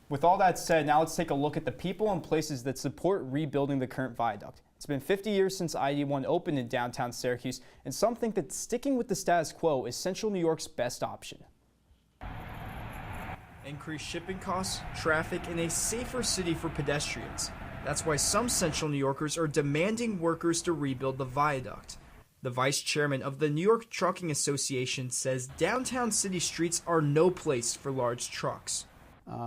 With all that said, now let's take a look at the people and places that support rebuilding the current viaduct. It's been 50 years since I-81 opened in downtown Syracuse, and some think that sticking with the status quo is Central New York's best option. Increased shipping costs, traffic, and a safer city for pedestrians. That's why some Central New Yorkers are demanding workers to rebuild the viaduct. The vice chairman of the New York Trucking Association says downtown city streets are no place for large trucks.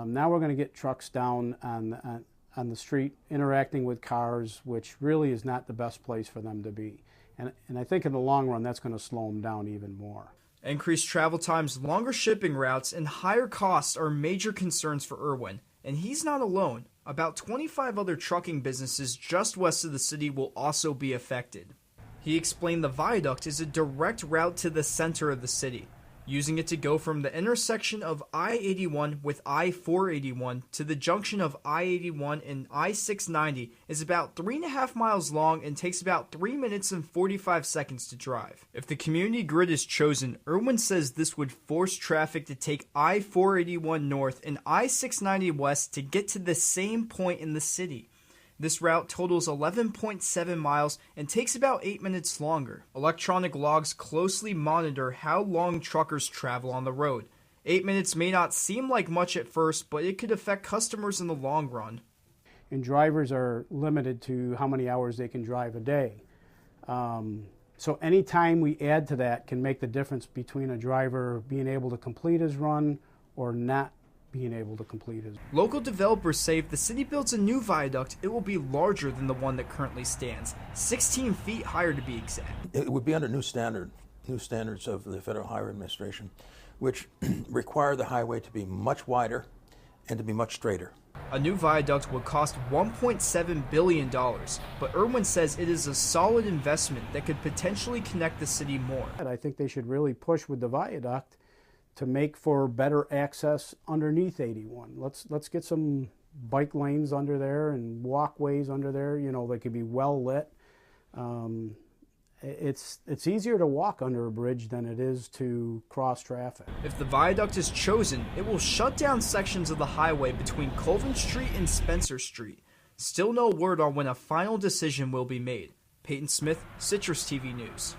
Now we're going to get trucks down on the street interacting with cars, which really is not the best place for them to be. And I think in the long run that's going to slow them down even more. Increased travel times, longer shipping routes, and higher costs are major concerns for Irwin. And he's not alone. About 25 other trucking businesses just west of the city will also be affected. He explained the viaduct is a direct route to the center of the city, using it to go from the intersection of I-81 with I-481 to the junction of I-81 and I-690 is about 3.5 miles long and takes about 3 minutes and 45 seconds to drive. If the community grid is chosen, Irwin says this would force traffic to take I-481 north and I-690 west to get to the same point in the city. This route totals 11.7 miles and takes about 8 minutes longer. Electronic logs closely monitor how long truckers travel on the road. 8 minutes may not seem like much at first, but it could affect customers in the long run. And drivers are limited to how many hours they can drive a day. So any time we add to that can make the difference between a driver being able to complete his run or not being able to complete his. Local developers say if the city builds a new viaduct, it will be larger than the one that currently stands, 16 feet higher to be exact. It would be under new standards of the Federal Highway Administration, which require the highway to be much wider and to be much straighter. A new viaduct would cost $1.7 billion, but Irwin says it is a solid investment that could potentially connect the city more. I think they should really push with the viaduct to make for better access underneath 81. Let's get some bike lanes under there and walkways under there. You know, they could be well lit. It's easier to walk under a bridge than it is to cross traffic. If the viaduct is chosen, it will shut down sections of the highway between Colvin Street and Spencer Street. Still no word on when a final decision will be made. Peyton Smith, Citrus TV News.